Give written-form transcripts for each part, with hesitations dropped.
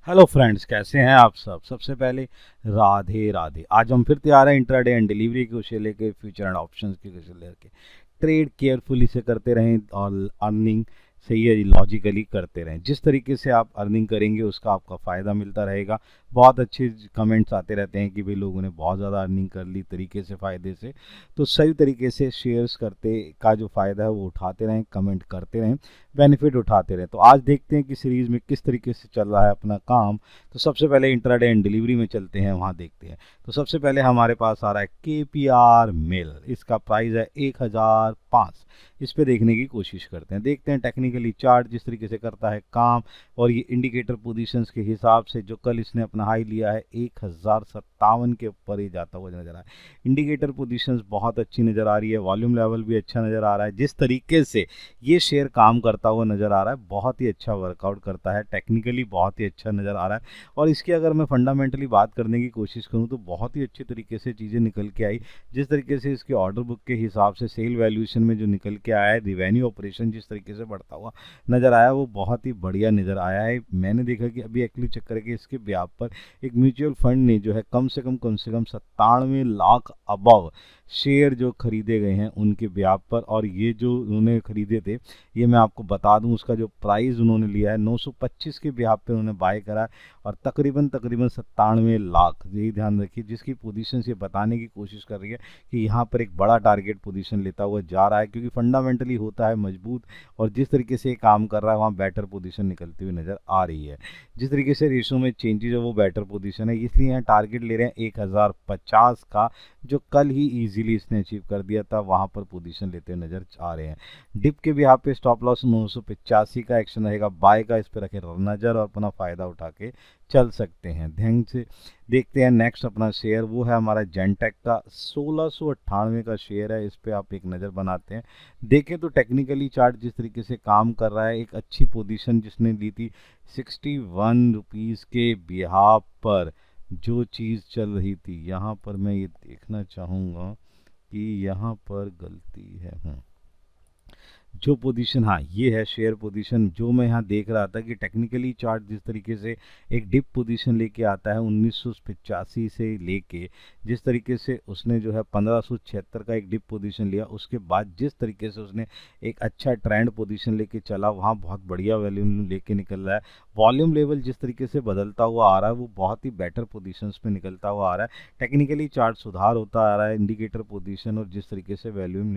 Hello friends, कैसे हैं आप सब। सबसे पहले राधे राधे। आज हम फिर तैयार हैं इंट्राडे एंड डिलीवरी के विषय लेके, फ्यूचर एंड ऑप्शंस के विषय लेके। ट्रेड केयरफुली से करते रहें और अर्निंग सही है लॉजिकली करते रहें। जिस तरीके से आप अर्निंग करेंगे उसका आपका फ़ायदा मिलता रहेगा। बहुत अच्छे कमेंट्स आते रहते हैं कि भाई लोगों ने बहुत ज़्यादा अर्निंग कर ली तरीके से, फ़ायदे से। तो सही तरीके से शेयर्स करते का जो फ़ायदा है वो उठाते रहें, कमेंट करते रहें, बेनिफिट उठाते रहें। तो आज देखते हैं कि सीरीज़ में किस तरीके से चल रहा है अपना काम। तो सबसे पहले इंट्राडे एंड डिलीवरी में चलते हैं, वहाँ देखते हैं। तो सबसे पहले हमारे पास आ रहा है KPR मिल। इसका प्राइस है 1005। इस पे देखने की कोशिश करते हैं, देखते हैं टेक्निकली चार्ट जिस तरीके से करता है काम। और ये इंडिकेटर पोजीशंस के हिसाब से जो कल इसने अपना हाई लिया है 1057 के ऊपर ही जाता हुआ नजर आ रहा है। इंडिकेटर पोजीशंस बहुत अच्छी नज़र आ रही है, वॉल्यूम लेवल भी अच्छा नज़र आ रहा है। जिस तरीके से ये शेयर काम करता हुआ नज़र आ रहा है, बहुत ही अच्छा वर्कआउट करता है, टेक्निकली बहुत ही अच्छा नज़र आ रहा है। और इसकी अगर मैं फंडामेंटली बात करने की कोशिश करूँ तो बहुत ही अच्छे तरीके से चीज़ें निकल के आई। जिस तरीके से इसके ऑर्डर बुक के हिसाब से सेल वैल्यूएशन में जो निकल के आया है, रिवेन्यू ऑपरेशन जिस तरीके से बढ़ता हुआ नज़र आया वो बहुत ही बढ़िया नज़र आया है। मैंने देखा कि अभी एक्चुअली चेक करके इसके ब्याज पर एक म्यूचुअल फंड ने जो है कम से कम 97 लाख अबव शेयर जो खरीदे गए हैं उनके ब्याज पर। और ये जो उन्होंने खरीदे थे, ये मैं आपको बता दूं, उसका जो प्राइस उन्होंने लिया है 925 के ब्याज पे उन्होंने बाय करा है। और तकरीबन 97 लाख, यही ध्यान रखिए। जिसकी पोजीशन ये बताने की कोशिश कर रही है कि यहाँ पर एक बड़ा टारगेट पोजीशन लेता हुआ जा रहा है, क्योंकि फंडामेंटली होता है मजबूत। और जिस तरीके से ये काम कर रहा है वहाँ बेटर पोजीशन निकलती हुई नज़र आ रही है। जिस तरीके से रेशो में चेंजेस है वो बेटर पोजीशन है, इसलिए यहाँ टारगेट ले रहे हैं 1050 का, जो कल ही इजीली इसने अचीव कर दिया था। वहाँ पर पोजीशन लेते हुए नज़र आ रहे हैं। डिप के भी यहाँ पे स्टॉप लॉस 985 का एक्शन रहेगा, बाय का इस पर रखे नज़र और अपना फ़ायदा उठा के चल सकते हैं। ध्यान से देखते हैं नेक्स्ट अपना शेयर, वो है हमारा जेनटेक का 1698 का शेयर है। इस पर आप एक नज़र बनाते हैं, देखें तो टेक्निकली चार्ट जिस तरीके से काम कर रहा है, एक अच्छी पोजीशन जिसने ली थी 61 रुपीज़ के बिहाफ पर जो चीज़ चल रही थी। यहाँ पर मैं ये देखना चाहूँगा कि यहाँ पर गलती है। जो पोजीशन, हाँ ये है शेयर पोजीशन जो मैं यहाँ देख रहा था कि टेक्निकली चार्ट जिस तरीके से एक डिप पोजीशन लेके आता है 1985 से लेके, जिस तरीके से उसने जो है 1576 का एक डिप पोजीशन लिया, उसके बाद जिस तरीके से उसने एक अच्छा ट्रेंड पोजीशन लेके चला, वहाँ बहुत बढ़िया वॉल्यूम लेके निकल रहा है। वॉल्यूम लेवल जिस तरीके से बदलता हुआ आ रहा है वो बहुत ही बेटर पोजीशंस पे निकलता हुआ आ रहा है। टेक्निकली चार्ट सुधार होता आ रहा है, इंडिकेटर पोजीशन और जिस तरीके से वॉल्यूम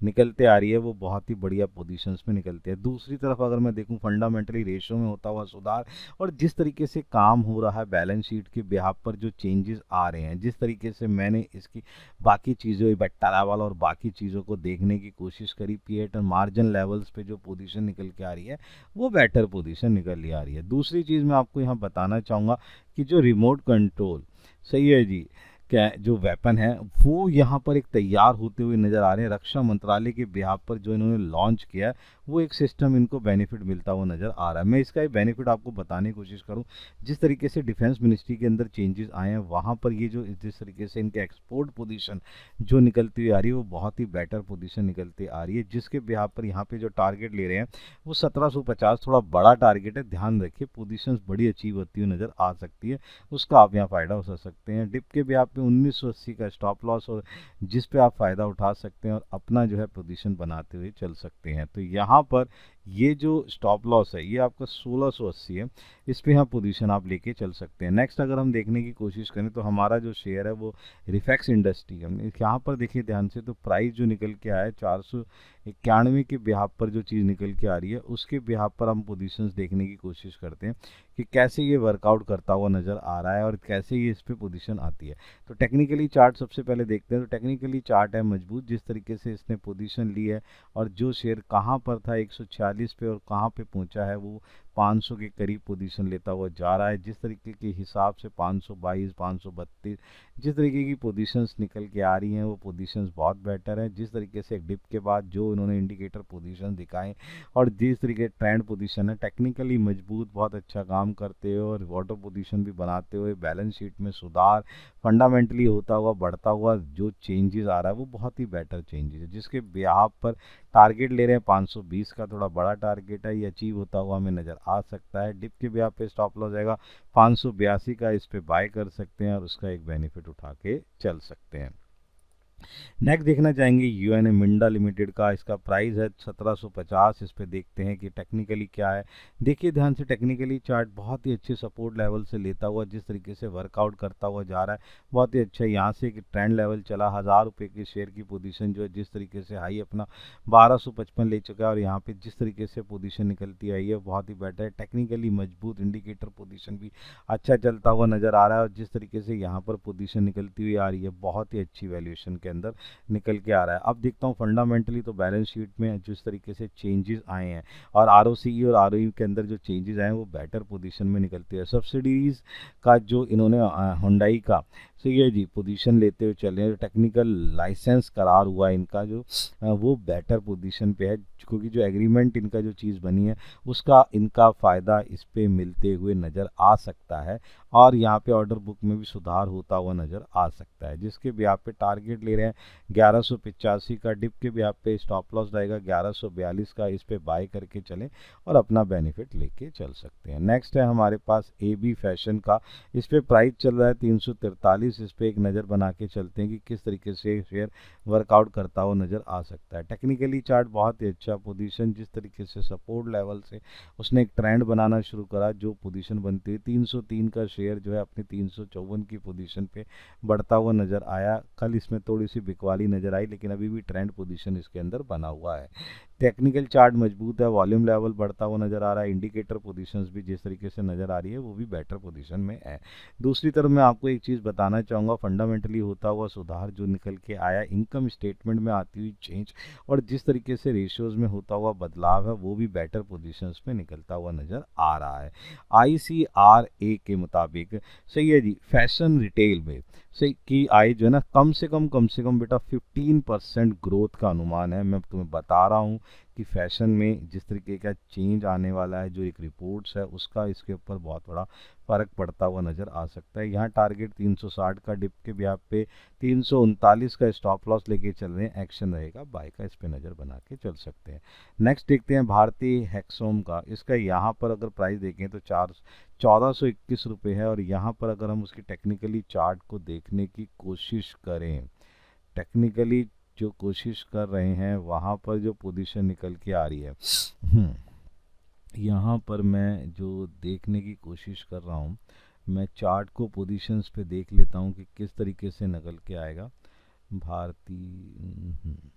निकलते आ रही है वो बहुत ही बढ़िया पोजीशंस में निकलते हैं। दूसरी तरफ अगर मैं देखूं फंडामेंटली रेशो में होता हुआ सुधार और जिस तरीके से काम हो रहा है बैलेंस शीट के बिहाफ पर जो चेंजेस आ रहे हैं, जिस तरीके से मैंने इसकी बाकी चीज़ों बट्टा लेवल और बाकी चीज़ों को देखने की कोशिश करी, पीएट और मार्जिन लेवल्स पे जो पोजीशन निकल के आ रही है वो बेटर पोजीशन निकल के आ रही है। दूसरी चीज़ मैं आपको यहाँ बताना चाहूँगा कि जो रिमोट कंट्रोल, सही है जी, क्या जो वेपन है वो यहाँ पर एक तैयार होते हुए नज़र आ रहे हैं। रक्षा मंत्रालय के बिहाफ पर जो इन्होंने लॉन्च किया है वो एक सिस्टम इनको बेनिफिट मिलता हुआ नज़र आ रहा है। मैं इसका एक बेनिफिट आपको बताने की कोशिश करूँ, जिस तरीके से डिफेंस मिनिस्ट्री के अंदर चेंजेस आए हैं वहाँ पर ये जो जिस तरीके से इनके एक्सपोर्ट पोजीशन जो निकलती हुई आ रही है वो बहुत ही बेटर पोजीशन निकलती आ रही है। जिसके बिहाफ पर यहाँ पे जो टारगेट ले रहे हैं वो 1750 थोड़ा बड़ा टारगेट है, ध्यान रखिए। पोजीशंस बड़ी अचीव होती हुई नज़र आ सकती है, उसका आप यहाँ फ़ायदा उठा सकते हैं। डिप के बिहाफ पे 1980 का स्टॉप लॉस और जिस पे आप फ़ायदा उठा सकते हैं और अपना जो है पोजीशन बनाते हुए चल सकते हैं। तो यहाँ पर ये जो स्टॉप लॉस है ये आपका 1680 है, इस पे यहाँ पोजीशन आप लेके चल सकते हैं। नेक्स्ट अगर हम देखने की कोशिश करें तो हमारा जो शेयर है वो रिफेक्स इंडस्ट्री है। यहाँ पर देखिए ध्यान से, तो प्राइस जो निकल के आया है 491 के बिहाफ पर जो चीज़ निकल के आ रही है उसके बिहाफ पर हम पोजीशंस देखने की कोशिश करते हैं कि कैसे ये वर्कआउट करता हुआ नज़र आ रहा है और कैसे ये इस पे पोजीशन आती है। तो टेक्निकली चार्ट सबसे पहले देखते हैं। तो टेक्निकली चार्ट है मजबूत, जिस तरीके से इसने पोजीशन ली है और जो शेयर कहाँ पर था 146 पे और कहाँ पे पहुँचा है वो 500 के करीब पोजीशन लेता हुआ जा रहा है। जिस तरीके के हिसाब से 522 532 जिस तरीके की पोजीशंस निकल के आ रही हैं वो पोजीशंस बहुत बेटर है। जिस तरीके से एक डिप के बाद जो इन्होंने इंडिकेटर पोजीशन दिखाए और जिस तरीके ट्रेंड पोजीशन है टेक्निकली मजबूत, बहुत अच्छा काम करते हुए और वाटर पोजीशन भी बनाते हुए, बैलेंस शीट में सुधार फंडामेंटली होता हुआ बढ़ता हुआ जो चेंजेस आ रहा है वो बहुत ही बेटर चेंजेस है। जिसके बिहाफ पर टारगेट ले रहे हैं 520 का, थोड़ा बड़ा टारगेट है, ये अचीव होता हुआ हमें नज़र आ सकता है। डिप के भी आप पे स्टॉप लॉस जाएगा 582 का, इस पे बाय कर सकते हैं और उसका एक बेनिफिट उठा के चल सकते हैं। नेक्स्ट देखना चाहेंगे यूएनए मिंडा लिमिटेड का, इसका प्राइस है 1750। इस पे देखते हैं कि टेक्निकली क्या है। देखिए ध्यान से, टेक्निकली चार्ट बहुत ही अच्छे सपोर्ट लेवल से लेता हुआ जिस तरीके से वर्कआउट करता हुआ जा रहा है बहुत ही अच्छा। यहाँ से एक ट्रेंड लेवल चला, 1000 रुपये के शेयर की पोजीशन जो है जिस तरीके से हाई अपना 1255 ले चुका है और यहाँ पे जिस तरीके से पोजीशन निकलती आई है बहुत ही बेटर है। टेक्निकली मजबूत इंडिकेटर पोजीशन भी अच्छा चलता हुआ नजर आ रहा है और जिस तरीके से यहाँ पर पोजीशन निकलती हुई आ रही है बहुत ही अच्छी वैल्यूएशन के अंदर निकल के आ रहा है। अब देखता हूँ फंडामेंटली तो बैलेंस शीट में जिस तरीके से चेंजेस आए हैं और आरओसी और आरओई के अंदर जो चेंजेस आए हैं वो बेटर पोजीशन में निकलती है। सब्सिडीज का जो इन्होंने हुंडई का तो ये जी पोजीशन लेते हुए चल रहे हैं, टेक्निकल लाइसेंस करार हुआ है इनका जो वो बेटर पोजीशन पे है क्योंकि जो एग्रीमेंट इनका जो चीज़ बनी है उसका इनका फ़ायदा इस पे मिलते हुए नज़र आ सकता है और यहाँ पे ऑर्डर बुक में भी सुधार होता हुआ नज़र आ सकता है। जिसके भी आप पे टारगेट ले रहे हैं 1185 का, डिप के भी आप पे स्टॉप लॉस रहेगा 1142 का, इस पे बाय करके चलें और अपना बेनिफिट लेके चल सकते हैं। नेक्स्ट है हमारे पास AB फैशन का, इस पे प्राइस चल रहा है 343। इस पे एक नज़र बना के चलते हैं कि किस तरीके से शेयर वर्कआउट करता हुआ नज़र आ सकता है। टेक्निकली चार्ट बहुत ही अच्छा पोजीशन, जिस तरीके से सपोर्ट लेवल से उसने एक ट्रेंड बनाना शुरू करा, जो पोजीशन बनती है 303 का शेयर जो है अपने 354 की पोजीशन पे बढ़ता हुआ नज़र आया। कल इसमें थोड़ी सी बिकवाली नज़र आई लेकिन अभी भी ट्रेंड पोजीशन इसके अंदर बना हुआ है। टेक्निकल चार्ट मजबूत है, वॉल्यूम लेवल बढ़ता हुआ नज़र आ रहा है, इंडिकेटर पोजीशंस भी जिस तरीके से नज़र आ रही है वो भी बेटर पोजीशन में है। दूसरी तरफ मैं आपको एक चीज़ बताना चाहूँगा, फंडामेंटली होता हुआ सुधार जो निकल के आया, इनकम स्टेटमेंट में आती हुई चेंज और जिस तरीके से रेशियोज़ में होता हुआ बदलाव है वो भी बेटर पोजीशंस में निकलता हुआ नज़र आ रहा है। ICRA के मुताबिक सही है जी, फैशन रिटेल में से की आय जो है ना कम से कम बेटा 15% ग्रोथ का अनुमान है। मैं तुम्हें बता रहा हूँ कि फैशन में जिस तरीके का चेंज आने वाला है, जो एक रिपोर्ट्स है उसका इसके ऊपर बहुत बड़ा फ़र्क पड़ता हुआ नज़र आ सकता है। यहाँ टारगेट 360 का, डिप के ब्याह पे 339 का स्टॉप लॉस लेके चल रहे हैं, एक्शन रहेगा बाय का, इस पे नज़र बना के चल सकते हैं। नेक्स्ट देखते हैं भारतीय हेक्सोम का, इसका यहाँ पर अगर प्राइस देखें तो 1421 रुपये है और यहाँ पर अगर हम उसकी टेक्निकली चार्ट को देखने की कोशिश करें, टेक्निकली जो कोशिश कर रहे हैं वहाँ पर जो पोजीशन निकल के आ रही है यहाँ पर मैं जो देखने की कोशिश कर रहा हूँ, मैं चार्ट को पोजीशंस पे देख लेता हूँ कि किस तरीके से निकल के आएगा भारतीय।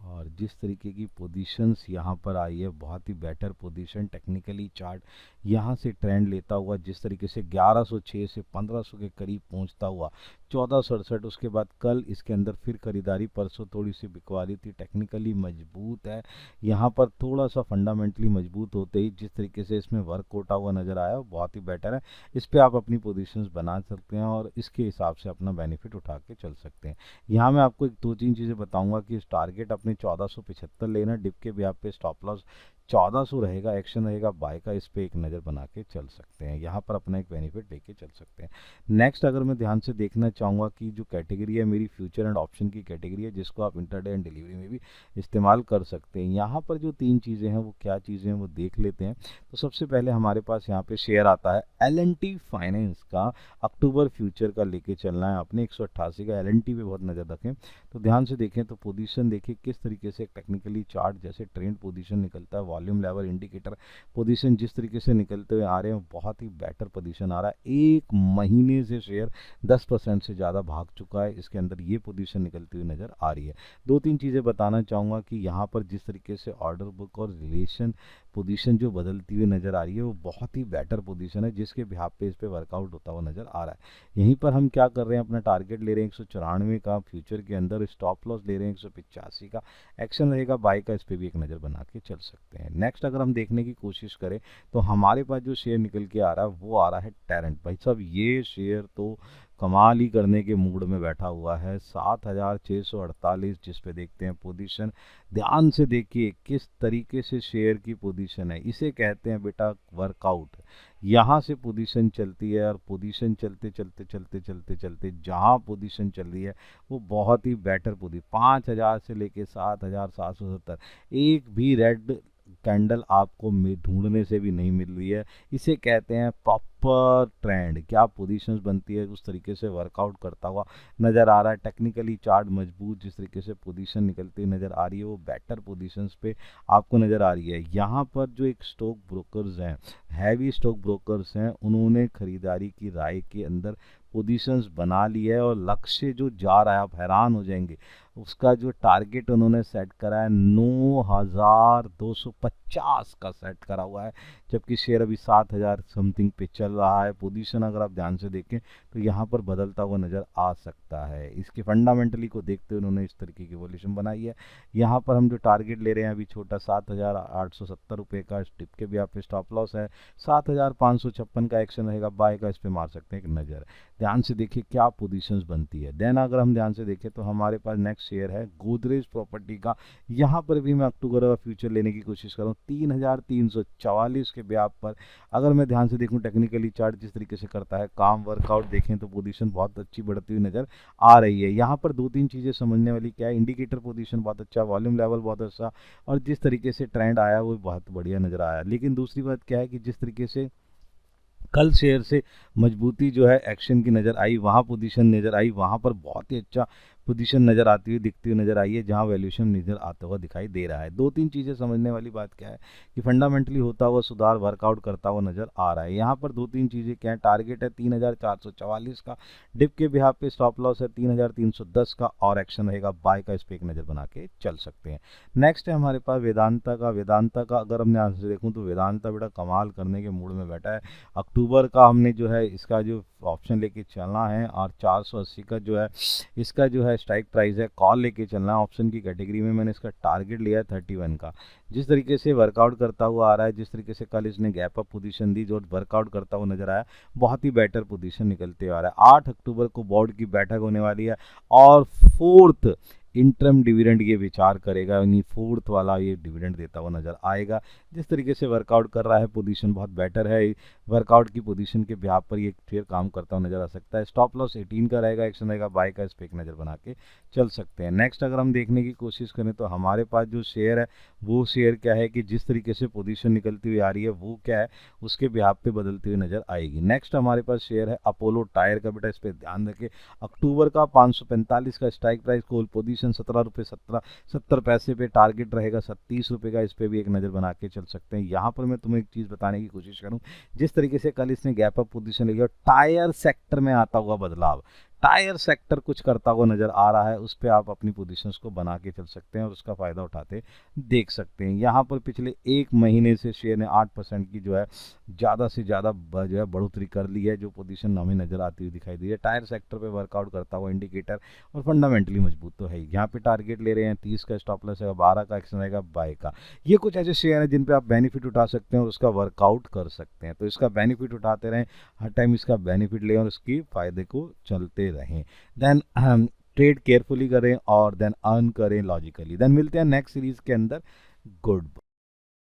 और जिस तरीके की पोजीशंस यहाँ पर आई है बहुत ही बेटर पोजीशन, टेक्निकली चार्ट यहाँ से ट्रेंड लेता हुआ जिस तरीके से 1106 से 1500 के करीब पहुँचता हुआ 1467, उसके बाद कल इसके अंदर फिर खरीदारी, परसों थोड़ी सी बिकवाली थी। टेक्निकली मजबूत है, यहाँ पर थोड़ा सा फंडामेंटली मजबूत होते ही जिस तरीके से इसमें वर्क होता हुआ नज़र आया बहुत ही बेटर है। इस पर आप अपनी पोजीशंस बना सकते हैं और इसके हिसाब से अपना बेनिफिट उठा के चल सकते हैं। यहाँ मैं आपको एक दो तीन चीज़ें बताऊंगा कि इस टारगेट अपने 1475 लेना, डिप के भी आप पे स्टॉप लॉस 1400 रहेगा, एक्शन रहेगा बाय का, इस पे एक नज़र बना के चल सकते हैं, यहाँ पर अपना एक बेनिफिट लेके चल सकते हैं। नेक्स्ट अगर मैं ध्यान से देखना चाहूँगा कि जो कैटेगरी है मेरी फ्यूचर एंड ऑप्शन की कैटेगरी है, जिसको आप इंटरडे एंड डिलीवरी में भी इस्तेमाल कर सकते हैं। यहाँ पर जो तीन चीज़ें हैं वो क्या चीज़ें हैं वो देख लेते हैं। तो सबसे पहले हमारे पास यहाँ पे शेयर आता है L&T फाइनेंस का, अक्टूबर फ्यूचर का लेके चलना है अपने 188 का। L&T पे बहुत नज़र रखें, तो ध्यान से देखें तो पोजीशन देखिए किस तरीके से टेक्निकली चार्ट जैसे ट्रेंड पोजीशन निकलता है, वॉल्यूम लेवल इंडिकेटर पोजीशन जिस तरीके से निकलते हुए आ रहे हैं बहुत ही बेटर पोजीशन आ रहा है। एक महीने से शेयर 10% से ज़्यादा भाग चुका है, इसके अंदर ये पोजीशन निकलती हुई नज़र आ रही है। दो तीन चीज़ें बताना चाहूँगा कि यहाँ पर जिस तरीके से ऑर्डर बुक और रिलेशन पोजीशन जो बदलती हुई नज़र आ रही है वो बहुत ही बेटर पोजीशन है, जिसके बिहाफ पे इस पे वर्कआउट होता हुआ नज़र आ रहा है। यहीं पर हम क्या कर रहे हैं, अपना टारगेट ले रहे हैं 194 का, फ्यूचर के अंदर स्टॉप लॉस ले रहे हैं 185 का, एक्शन रहेगा बाय का, इस पे भी एक नज़र बना के चल सकते हैं। हैं। नेक्स्ट अगर हम देखने की कोशिश करें तो हमारे पास जो शेयर निकल के आ रहा है वो आ रहा है टेरेंट। भाई साहब ये शेयर तो कमाल ही करने के मूड में बैठा हुआ है। 7,648 जिस पे देखते हैं पोजीशन, ध्यान से देखिए किस तरीके से शेयर की पोजीशन है। इसे कहते हैं बेटा वर्कआउट। यहाँ से पोजीशन चलती है और पोजीशन चलते चलते चलते चलते चलते जहाँ पोजीशन चल रही है वो बहुत ही बेटर पोजीशन, 5,000 से लेके 7,770, एक भी रेड कैंडल आपको ढूंढने से भी नहीं मिल रही है। इसे कहते हैं प्रॉपर ट्रेंड। क्या पोजीशंस बनती है उस तरीके से वर्कआउट करता हुआ नज़र आ रहा है। टेक्निकली चार्ट मजबूत, जिस तरीके से पोजीशन निकलती नज़र आ रही है वो बेटर पोजीशंस पे आपको नज़र आ रही है। यहाँ पर जो एक स्टॉक ब्रोकर्स हैं, हैवी स्टॉक ब्रोकर्स हैं, उन्होंने खरीदारी की राय के अंदर पोजीशंस बना ली है और लक्ष्य जो जा रहा है आप हैरान हो जाएंगे। उसका जो टारगेट उन्होंने सेट करा है 9,250 का सेट करा हुआ है, जबकि शेयर अभी 7,000 समथिंग पे चल रहा है। पोजीशन अगर आप ध्यान से देखें तो यहाँ पर बदलता हुआ नज़र आ सकता है। इसके फंडामेंटली को देखते हुए उन्होंने इस तरीके की वॉल्यूशन बनाई है। यहाँ पर हम जो टारगेट ले रहे हैं अभी छोटा 7,870 रुपये का, टिप के भी आप पे स्टॉप लॉस है। 7,556 का एक्शन रहेगा बाय का, इस पर मार सकते हैं एक नज़र। ध्यान से देखिए क्या पोजीशंस बनती है। देन अगर हम ध्यान से देखें तो हमारे पास नेक्स्ट शेयर है गोदरेज प्रॉपर्टी का। यहाँ पर भी मैं अक्टूबर का फ्यूचर लेने की कोशिश करूँ 3,344 के ब्याज पर। अगर मैं ध्यान से देखूँ टेक्निकली चार्ट जिस तरीके से करता है काम वर्कआउट देखें तो पोजीशन बहुत अच्छी बढ़ती हुई नज़र आ रही है। यहाँ पर दो तीन चीज़ें समझने वाली क्या है, इंडिकेटर पोजीशन बहुत अच्छा, वॉल्यूम लेवल बहुत अच्छा, और जिस तरीके से ट्रेंड आया वो बहुत बढ़िया नज़र आया। लेकिन दूसरी बात क्या है कि जिस तरीके से कल शेयर से मजबूती जो है एक्शन की नज़र आई, वहाँ पोजीशन नज़र आई, वहाँ पर बहुत ही अच्छा पोजीशन नज़र आती हुई दिखती हुई नज़र आई है, जहाँ वैल्यूएशन नज़र आता हुआ दिखाई दे रहा है। दो तीन चीज़ें समझने वाली बात क्या है कि फंडामेंटली होता हुआ सुधार वर्कआउट करता हुआ नज़र आ रहा है। यहाँ पर दो तीन चीज़ें क्या है, टारगेट है 3,444 का, डिप के बिहाफ पे स्टॉप लॉस है 3,310 का, और एक्शन रहेगा बाय का, इस पर एक नज़र बना के चल सकते हैं। नेक्स्ट है हमारे पास वेदांता का। वेदांता का अगर हमने यहाँ से देखूँ तो वेदांता बेटा कमाल करने के मूड में बैठा है। अक्टूबर का हमने जो है इसका जो ऑप्शन लेके चलना है, और 480 का जो है इसका जो है स्ट्राइक प्राइस है, कॉल लेके चलना है। ऑप्शन की कैटेगरी में मैंने इसका टारगेट लिया है 31 का। जिस तरीके से वर्कआउट करता हुआ आ रहा है, जिस तरीके से कल इसने गैप अप पोजीशन दी जो वर्कआउट करता हुआ नजर आया, बहुत ही बेटर पोजीशन निकलते आ रहा है। 8 अक्टूबर को बोर्ड की बैठक होने वाली है और 4th इंटरम डिविडेंड ये विचार करेगा, यानी 4th वाला ये डिविडेंड देता हुआ नजर आएगा। जिस तरीके से वर्कआउट कर रहा है पोजीशन बहुत बेटर है। वर्कआउट की पोजीशन के ब्याह पर ये शेयर काम करता हुआ नजर आ सकता है। स्टॉप लॉस 18 का रहेगा, एक्शन रहेगा बाय का, इस पर एक नज़र बना के चल सकते हैं। नेक्स्ट अगर हम देखने की कोशिश करें तो हमारे पास जो शेयर है वो शेयर क्या है कि जिस तरीके से पोजीशन निकलती हुई आ रही है वो क्या है उसके ब्याह पे बदलती हुई नजर आएगी। नेक्स्ट हमारे पास शेयर है अपोलो टायर का। बेटा इस पर ध्यान रखें, अक्टूबर का 545 का स्ट्राइक प्राइस, कोल पोजीशन 17 रुपये 70 पैसे पे, टारगेट रहेगा 37 रुपये का, इस पर भी एक नज़र बना के चल सकते हैं। यहाँ पर मैं तुम्हें एक चीज़ बताने की कोशिश करूँ, जिस तरीके से कल इसने गैप अप पोजीशन ली और टायर सेक्टर में आता हुआ बदलाव, टायर सेक्टर कुछ करता हुआ नजर आ रहा है, उस पर आप अपनी पोजीशंस को बना के चल सकते हैं और उसका फायदा उठाते देख सकते हैं। यहाँ पर पिछले एक महीने से शेयर ने 8% की जो है ज़्यादा से ज़्यादा जो है बढ़ोतरी कर ली है, जो पोजीशन हमें नजर आती हुई दिखाई दी है। टायर सेक्टर पे वर्कआउट करता हुआ इंडिकेटर और फंडामेंटली मजबूत तो है। यहाँ पे टारगेट ले रहे हैं 30 का, स्टॉप लॉस है 12 का, एक्शन रहेगा बाय का। ये कुछ ऐसे शेयर हैं जिन पे आप बेनिफिट उठा सकते हैं और उसका वर्कआउट कर सकते हैं। तो इसका बेनिफिट उठाते रहें, हर टाइम इसका बेनिफिट लें और उसकी फायदे को चलते रहें। देन ट्रेड केयरफुली करें और देन अर्न करें लॉजिकली। देन मिलते हैं नेक्स्ट सीरीज के अंदर। गुड।